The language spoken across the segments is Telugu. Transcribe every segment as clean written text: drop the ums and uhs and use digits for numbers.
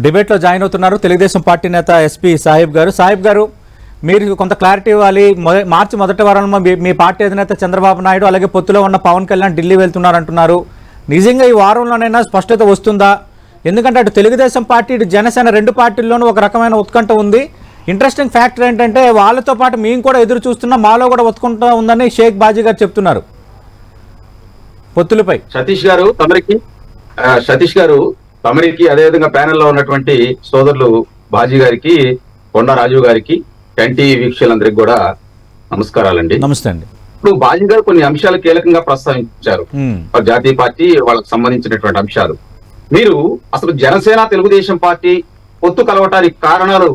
డిబేట్లో జాయిన్ అవుతున్నారు తెలుగుదేశం పార్టీ నేత ఎస్పీ సాహిబ్ గారు. సాహిబ్ గారు, మీరు కొంత క్లారిటీ ఇవ్వాలి. మార్చి మొదటి వారంలో మీ పార్టీ అధినేత చంద్రబాబు నాయుడు అలాగే పొత్తులో ఉన్న పవన్ కళ్యాణ్ ఢిల్లీ వెళ్తున్నారంటున్నారు. నిజంగా ఈ వారంలోనైనా స్పష్టత వస్తుందా? ఎందుకంటే అటు తెలుగుదేశం పార్టీ ఇటు జనసేన రెండు పార్టీల్లోనూ ఒక రకమైన ఉత్కంఠ ఉంది. ఇంట్రెస్టింగ్ ఫ్యాక్టర్ ఏంటంటే వాళ్ళతో పాటు మేము కూడా ఎదురు చూస్తున్నాం, మాలో కూడా ఉత్కంఠ ఉందని షేక్ బాజీ గారు చెప్తున్నారు పొత్తులపై. సతీష్ గారు తమరికి అదేవిధంగా ప్యానెల్లో ఉన్నటువంటి సోదరులు బాజీ గారికి, కొండా రాజు గారికి, కంటి వీక్షకులందరికీ కూడా నమస్కారాలండి. నమస్తే అండి. ఇప్పుడు బాజీ గారు కొన్ని అంశాలు కీలకంగా ప్రస్తావించారు, జాతీయ పార్టీ వాళ్ళకి సంబంధించినటువంటి అంశాలు. మీరు అసలు జనసేన తెలుగుదేశం పార్టీ పొత్తు కలవటానికి కారణాలు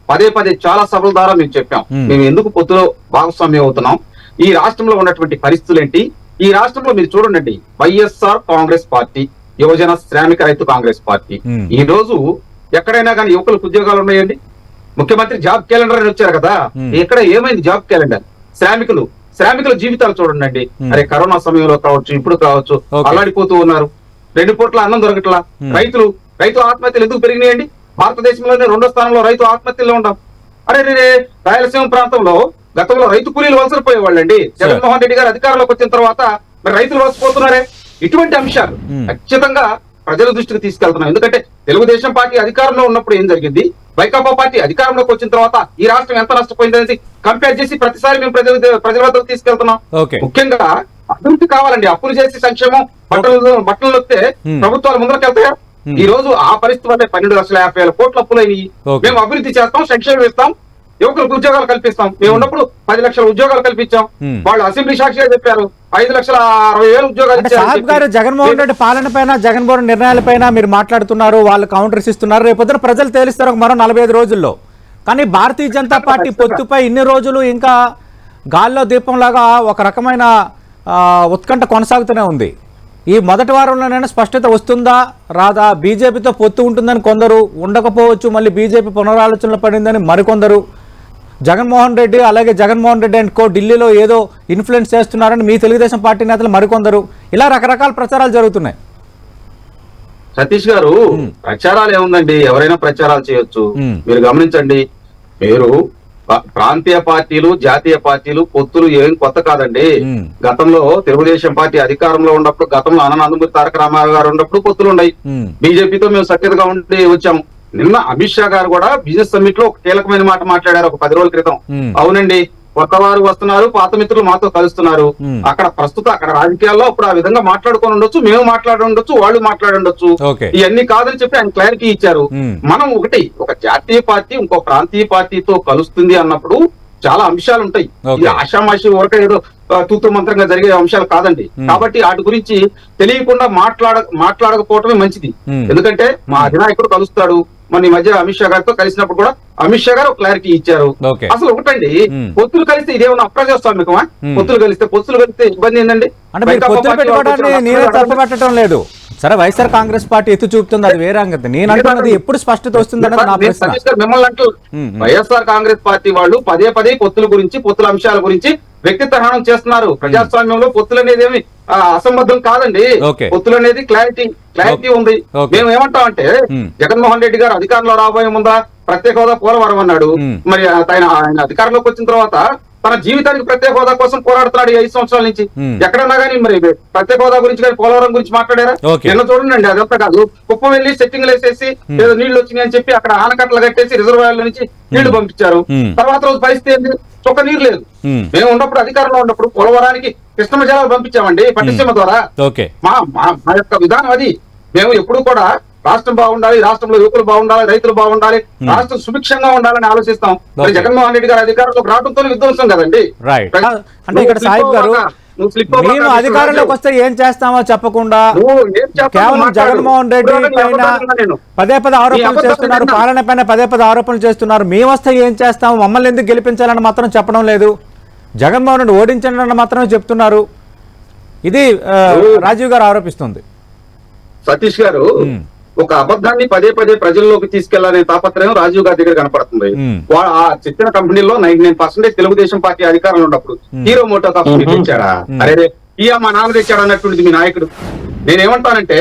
పదే పదే చాలా సభల ద్వారా మేము చెప్పాం. మేము ఎందుకు పొత్తులో భాగస్వామ్యం అవుతున్నాం, ఈ రాష్ట్రంలో ఉన్నటువంటి పరిస్థితులు ఏంటి. ఈ రాష్ట్రంలో మీరు చూడండి, వైఎస్ఆర్ కాంగ్రెస్ పార్టీ, యువజన శ్రామిక రైతు కాంగ్రెస్ పార్టీ. ఈ రోజు ఎక్కడైనా కానీ యువకులకు ఉద్యోగాలు ఉన్నాయండి? ముఖ్యమంత్రి జాబ్ క్యాలెండర్ అని వచ్చారు కదా, ఎక్కడ ఏమైంది జాబ్ క్యాలెండర్? శ్రామికుల జీవితాలు చూడండి. అరే కరోనా సమయంలో కావచ్చు, ఇప్పుడు కావచ్చు, అల్లాడిపోతూ ఉన్నారు. 2 పూట్ల అన్నం దొరకట్లా. రైతు ఆత్మహత్యలు ఎందుకు పెరిగినాయండి? భారతదేశంలోనే 2వ స్థానంలో రైతు ఆత్మహత్యలో ఉంటాం. అరే రాయలసీమ ప్రాంతంలో గతంలో రైతు కూలీలు వలసపోయేవాళ్ళండి. జగన్మోహన్ రెడ్డి గారు అధికారంలోకి వచ్చిన తర్వాత మరి రైతులు వలసపోతున్నారే. ఇటువంటి అంశాలు ఖచ్చితంగా ప్రజల దృష్టికి తీసుకెళ్తున్నాం. ఎందుకంటే తెలుగుదేశం పార్టీ అధికారంలో ఉన్నప్పుడు ఏం జరిగింది, వైకాపా పార్టీ అధికారంలోకి వచ్చిన తర్వాత ఈ రాష్ట్రం ఎంత నష్టపోయింది అనేది కంపేర్ చేసి ప్రతిసారి మేము ప్రజల వద్దకు తీసుకెళ్తున్నాం. ముఖ్యంగా అభివృద్ధి కావాలండి. అప్పులు చేసి సంక్షేమం బట్టలు వస్తే ప్రభుత్వాలు ముందరకు వెళ్తాయా? ఈ రోజు ఆ పరిస్థితి వల్లే 12,50,000 కోట్ల అప్పులైనవి. మేము అభివృద్ధి చేస్తాం, సంక్షేమం ఇస్తాం, యువకులకు ఉద్యోగాలు కల్పిస్తాం. మేము ఉన్నప్పుడు 10 లక్షల ఉద్యోగాలు కల్పించాం. వాళ్ళు అసెంబ్లీ సాక్షిగా చెప్పారు 5,60,000 ఉద్యోగాలు. సాహిబ్ గారు, జగన్మోహన్ రెడ్డి పాలన పైన, జగన్మోహన్ నిర్ణయాలపైన మీరు మాట్లాడుతున్నారు, వాళ్ళు కౌంటర్స్ ఇస్తున్నారు. రేపొద్దున ప్రజలు తేలిస్తారు మరో 45 రోజుల్లో. కానీ భారతీయ జనతా పార్టీ పొత్తుపై ఇన్ని రోజులు ఇంకా గాల్లో దీపంలాగా ఒక రకమైన ఉత్కంఠ కొనసాగుతూనే ఉంది. ఈ మొదటి వారంలోనైనా స్పష్టత వస్తుందా రాదా? బీజేపీతో పొత్తు ఉంటుందని కొందరు, ఉండకపోవచ్చు, మళ్ళీ బీజేపీ పునరాలోచనలు పడిందని మరికొందరు, జగన్మోహన్ రెడ్డి అలాగే జగన్మోహన్ రెడ్డి అండ్ కో ఢిల్లీలో ఏదో ఇన్ఫ్లుయెన్స్ చేస్తున్నారని మీ తెలుగుదేశం పార్టీ నేతలు మరికొందరు, ఇలా రకరకాల ప్రచారాలు జరుగుతున్నాయి. సతీష్ గారు, ప్రచారాలు ఏముందండి, ఎవరైనా ప్రచారాలు చేయొచ్చు. మీరు గమనించండి, మీరు ప్రాంతీయ పార్టీలు, జాతీయ పార్టీలు పొత్తులు ఏం కొత్త కాదండి. గతంలో తెలుగుదేశం పార్టీ అధికారంలో ఉన్నప్పుడు, గతంలో నందమూరి తారక రామారావు గారు ఉన్నప్పుడు పొత్తులు ఉన్నాయి. బీజేపీతో మేము సఖ్యతగా ఉండి వచ్చాము. నిన్న అమిత్ షా గారు కూడా బిజినెస్ సమ్మిట్ లో ఒక కీలకమైన మాట మాట్లాడారు ఒక 10 రోజుల క్రితం. అవునండి, కొత్త వారు వస్తున్నారు, పాత మిత్రులు మాతో కలుస్తున్నారు. అక్కడ రాజకీయాల్లో అప్పుడు ఆ విధంగా మాట్లాడుకొని ఉండొచ్చు, మేము మాట్లాడి ఉండొచ్చు, వాళ్ళు మాట్లాడి ఉండొచ్చు. ఇవన్నీ కాదని చెప్పి ఆయన క్లారిటీ ఇచ్చారు. మనం ఒక జాతీయ పార్టీ ఇంకో ప్రాంతీయ పార్టీతో కలుస్తుంది అన్నప్పుడు చాలా అంశాలు ఉంటాయి. ఇది ఆషామాషి ఊరక ఏదో తూతు మంత్రంగా జరిగే అంశాలు కాదండి. కాబట్టి వాటి గురించి తెలియకుండా మాట్లాడకపోవటమే మంచిది. ఎందుకంటే మా అధినాయకుడు కలుస్తాడు. మన ఈ మధ్య అమిత్ షా గారితో కలిసినప్పుడు కూడా అమిత్ షా గారు క్లారిటీ ఇచ్చారు. అసలు ఒకటండి, పొత్తులు కలిస్తే ఇదేమన్నా అప్రజాస్వామికమా? పొత్తులు కలిస్తే ఇబ్బంది ఏంటండి? నేనే తప్పుపట్టడం లేదు. సరే, వైఎస్ఆర్ కాంగ్రెస్ పార్టీ ఎత్తు చూపుతుంది, అది వేరే అంగతి. నేను అంటున్నది ఎప్పుడు స్పష్టత వస్తుంది అన్నది నా ప్రశ్న. మిమ్మల్ని అంటూ వైఎస్ఆర్ కాంగ్రెస్ పార్టీ వాళ్ళు పదే పొత్తుల గురించి, పొత్తుల అంశాల గురించి వ్యక్తిత్వహనం చేస్తున్నారు. ప్రజాస్వామ్యంలో పొత్తులు అనేది ఏమి అసంబద్ధం కాదండి. పొత్తులు అనేది క్లారిటీ ఉంది. మేము ఏమంటామంటే, జగన్మోహన్ రెడ్డి గారు అధికారంలో రాబోయే ముందా ప్రత్యేక హోదా, పోలవరం అన్నాడు. మరి ఆయన అధికారంలోకి వచ్చిన తర్వాత తన జీవితానికి ప్రత్యేక హోదా కోసం పోరాడుతున్నాడు 5 సంవత్సరాల నుంచి. ఎక్కడన్నా కానీ మరి ప్రత్యేక హోదా గురించి కానీ, పోలవరం గురించి మాట్లాడారా? నిన్న చూడండి, అదంతా కాదు, కుప్పం వెళ్లి సెట్టింగ్లు వేసేసి ఏదో నీళ్లు వచ్చినాయి అని చెప్పి అక్కడ ఆనకట్టలు కట్టేసి రిజర్వాయర్ల నుంచి నీళ్లు పంపించారు. తర్వాత రోజు పరిస్థితి ఏంది? చొక్క నీరు లేదు. మేము ఉన్నప్పుడు, అధికారంలో ఉన్నప్పుడు పోలవరానికి కృష్ణమ్మ జలాలు పంపించామండి పట్టిసీమ ద్వారా. మా యొక్క విధానం అది. మేము ఎప్పుడు కూడా రాష్ట్రం బాగుండాలి, రాష్ట్రంలో యువకులు బాగుండాలి, రైతులు బాగుండాలి, రాష్ట్రం సుభిక్షంగా ఉండాలని ఆలోచిస్తాం. జగన్మోహన్ రెడ్డి గారు అధికారంలోకి రావడంతో విధ్వంసం కదండి. అంటే ఇక్కడ సాహిబ్ గారు, మేము అధికారంలోకి వస్తే ఏం చేస్తామో చెప్పకుండా కేవలం జగన్మోహన్ రెడ్డి పైన పదే ఆరోపణలు చేస్తున్నారు, పాలన పైన పదే ఆరోపణలు చేస్తున్నారు. మేము వస్తే ఏం చేస్తాము, మమ్మల్ని ఎందుకు గెలిపించాలని మాత్రం చెప్పడం లేదు, జగన్మోహన్ రెడ్డి ఓడించండి అని మాత్రమే చెప్తున్నారు. ఇది రాజీవ్ గారు ఆరోపిస్తుంది. సతీష్ గారు, ఒక అబద్ధాన్ని పదే ప్రజల్లోకి తీసుకెళ్లాలనే తాపత్రయం రాజీవ్ గారి దగ్గర కనపడుతుంది. ఆ చెప్పిన కంపెనీలో 99% తెలుగుదేశం పార్టీ అధికారంలో ఉన్నప్పుడు హీరో మోటార్ కంపెనీ తెచ్చాడా? అరే మా నాన్న తెచ్చాడు అన్నట్టుండి మీ నాయకుడు. నేనేమంటానంటే,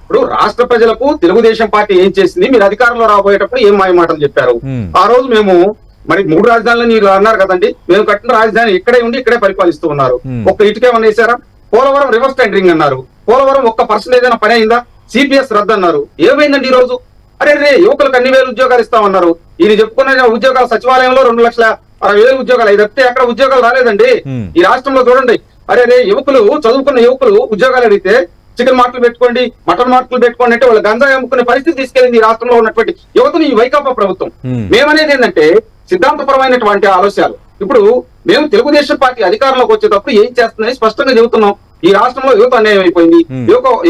ఇప్పుడు రాష్ట్ర ప్రజలకు తెలుగుదేశం పార్టీ ఏం చేసింది, మీరు అధికారంలో రాబోయేటప్పుడు ఏం మాయ మాటలు చెప్పారు. ఆ రోజు మేము మరి 3 రాజధానులు మీరు అన్నారు కదండి, మేము కట్టిన రాజధాని ఇక్కడే ఉండి ఇక్కడే పరిపాలిస్తూ ఉన్నారు. ఒక్క ఇటుకేమన్నా వేసారా? పోలవరం రివర్స్ టెండరింగ్ అన్నారు. పోలవరం ఒక్క పర్సెంట్ ఏదైనా పని అయిందా? సిపిఎస్ రద్దు అన్నారు. ఏమైందండి ఈ రోజు? అరే యువకులకు అన్ని వేలు ఉద్యోగాలు ఇస్తామన్నారు. ఈయన చెప్పుకున్న ఉద్యోగాలు సచివాలయంలో 2,60,000 ఉద్యోగాలు, ఇది తప్పితే అక్కడ ఉద్యోగాలు రాలేదండి. ఈ రాష్ట్రంలో చూడండి, అరే యువకులు, చదువుకున్న యువకులు ఉద్యోగాలు అడిగితే చికెన్ మార్కులు పెట్టుకోండి, మటన్ మార్కులు పెట్టుకోండి అంటే వాళ్ళు గంజాయి అమ్ముకునే పరిస్థితి తీసుకెళ్లింది ఈ రాష్ట్రంలో ఉన్నటువంటి యువతను ఈ వైకాపా ప్రభుత్వం. మేమనేది ఏంటంటే సిద్ధాంతపరమైనటువంటి ఆలోచనలు. ఇప్పుడు మేము తెలుగుదేశం పార్టీ అధికారంలోకి వచ్చేటప్పుడు ఏం చేస్తుందని స్పష్టంగా చెబుతున్నాం. ఈ రాష్ట్రంలో యువత అన్యాయం అయిపోయింది.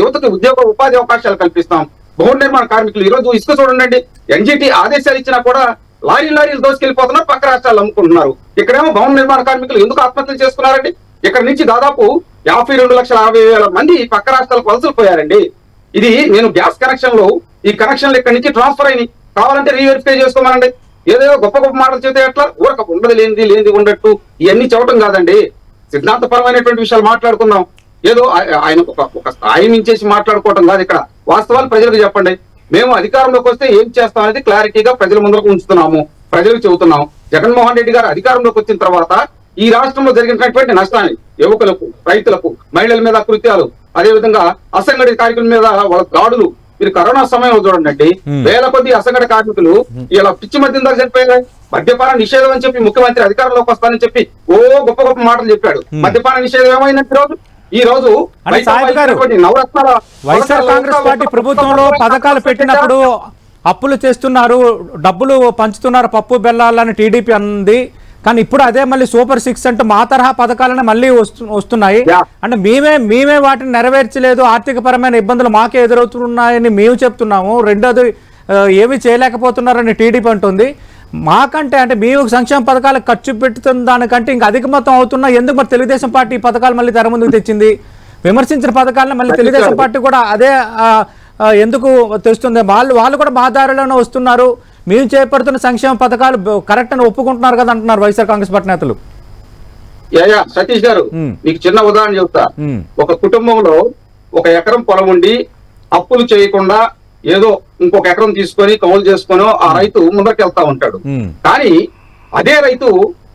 యువతకు ఉద్యోగ ఉపాధి అవకాశాలు కల్పిస్తాం. భవన నిర్మాణ కార్మికులు ఈ రోజు ఇసుక చూడండి, ఎన్జిటి ఆదేశాలు ఇచ్చినా కూడా లారీలు దోసుకెళ్లిపోతున్నారు, పక్క రాష్ట్రాలు అమ్ముకుంటున్నారు. ఇక్కడేమో భవన నిర్మాణ కార్మికులు ఎందుకు ఆత్మహత్యలు చేసుకున్నారండి? ఇక్కడ నుంచి దాదాపు 52,60,000 మంది పక్క రాష్ట్రాలకు వలసలు పోయారండి. ఇది నేను గ్యాస్ కనెక్షన్ లో ఈ కనెక్షన్లు ఇక్కడ నుంచి ట్రాన్స్ఫర్ అయినాయి, కావాలంటే రీవెరిఫై చేసుకోమనండి. ఏదో గొప్ప మాటలు చెబితే ఎట్లా? ఊరక ఉండదు లేనిది ఉండట్టు ఇవన్నీ చెప్పడం కాదండి. సిద్ధాంతపరమైనటువంటి విషయాలు మాట్లాడుకుందాం. ఏదో ఆయన ఒక స్థాయి మించేసి మాట్లాడుకోవటం కాదు. ఇక్కడ వాస్తవాలు ప్రజలకు చెప్పండి. మేము అధికారంలోకి వస్తే ఏం చేస్తాం అనేది క్లారిటీగా ప్రజల ముందుకు ఉంచుతున్నాము, ప్రజలకు చెబుతున్నాం. జగన్మోహన్ రెడ్డి గారు అధికారంలోకి వచ్చిన తర్వాత ఈ రాష్ట్రంలో జరిగినటువంటి నష్టాన్ని యువకులకు, రైతులకు, మహిళల మీద కృత్యాలు, అదేవిధంగా అసంఘటిత కార్మికుల మీద వాళ్ళ దాడులు, మీరు కరోనా సమయంలో చూడండి, వేల కొద్ది అసంఘటిత కార్మికులు ఇలా పిచ్చి మద్యం దాకా చనిపోయారు. మద్యపాన నిషేధం అని చెప్పి ముఖ్యమంత్రి అధికారంలోకి వస్తానని చెప్పి గొప్ప మాటలు చెప్పాడు. మద్యపాన నిషేధం ఏమైందంటే ఈ రోజు నవరత్నాల వైఎస్ఆర్ కాంగ్రెస్ పార్టీ ప్రభుత్వంలో పథకాలు పెట్టినప్పుడు అప్పులు చేస్తున్నారు, డబ్బులు పంచుతున్నారు, పప్పు బెల్లాలని టీడీపీ అంది. కానీ ఇప్పుడు అదే మళ్ళీ సూపర్ 6 అంటూ మా తరహా పథకాలను మళ్ళీ వస్తున్నాయి. అంటే మేమే వాటిని నెరవేర్చలేదు, ఆర్థిక పరమైన ఇబ్బందులు మాకే ఎదురవుతున్నాయని మేము చెప్తున్నాము. రెండోది ఏమీ చేయలేకపోతున్నారని టీడీపీ అంటుంది. మాకంటే అంటే మేము సంక్షేమ పథకాలకు ఖర్చు పెడుతున్న దానికంటే ఇంకా అధిక మొత్తం అవుతున్నా. ఎందుకు మరి తెలుగుదేశం పార్టీ పథకాలు మళ్ళీ తెర ముందుకు తెచ్చింది? విమర్శించిన పథకాలను మళ్ళీ తెలుగుదేశం పార్టీ కూడా అదే ఎందుకు తెస్తుంది? వాళ్ళు కూడా మా దారిలోనే వస్తున్నారు, మేము చేపడుతున్న సంక్షేమ పథకాలు కరెక్ట్ అని ఒప్పుకుంటున్నారు కదా అంటున్నారు వైఎస్ఆర్ కాంగ్రెస్ పార్టీ నేతలు. సతీష్ గారు, మీకు చిన్న ఉదాహరణ చెప్తా. ఒక కుటుంబంలో 1 ఎకరం పొలం ఉండి అప్పులు చేయకుండా ఏదో ఇంకొక ఎకరం తీసుకొని కౌలు చేసుకొని ఆ రైతు ముందరికి వెళ్తా ఉంటాడు. కానీ అదే రైతు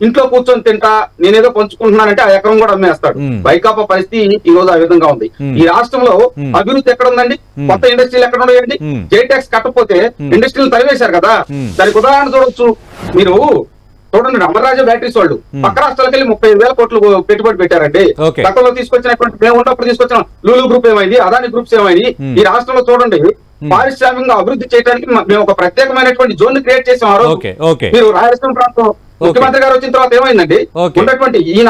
ఇంట్లో కూర్చొని తింటా నేనేదో పంచుకుంటున్నానంటే ఆ ఎకరం కూడా అమ్మేస్తాడు. వైకాపా పరిస్థితి ఈ రోజు ఆ విధంగా ఉంది. ఈ రాష్ట్రంలో అభివృద్ధి ఎక్కడ ఉందండి? కొత్త ఇండస్ట్రీలు ఎక్కడ ఉన్నాయండి? జేటాక్స్ కట్టకపోతే ఇండస్ట్రీలు తరివేశారు కదా. దానికి ఉదాహరణ చూడొచ్చు మీరు. చూడండి, అమర్రాజా బ్యాటరీస్ వాళ్ళు పక్క రాష్ట్రాలకు వెళ్ళి 35,000 కోట్లు పెట్టుబడి పెట్టారండి. గతంలో తీసుకొచ్చినటువంటి మేము ఉన్నప్పుడు తీసుకొచ్చిన లూలు గ్రూప్ ఏమైంది, అదాని గ్రూప్స్ ఏమైంది? ఈ రాష్ట్రంలో చూడండి పారిశ్రామికంగా అభివృద్ధి చేయడానికి మేము ఒక ప్రత్యేకమైనటువంటి జోన్ ని క్రియేట్ చేసాం. ఆ రోజు మీరు రాయలసీమ ప్రాంతం ముఖ్యమంత్రి గారు వచ్చిన తర్వాత ఏమైందండి? ఉన్నటువంటి ఈయన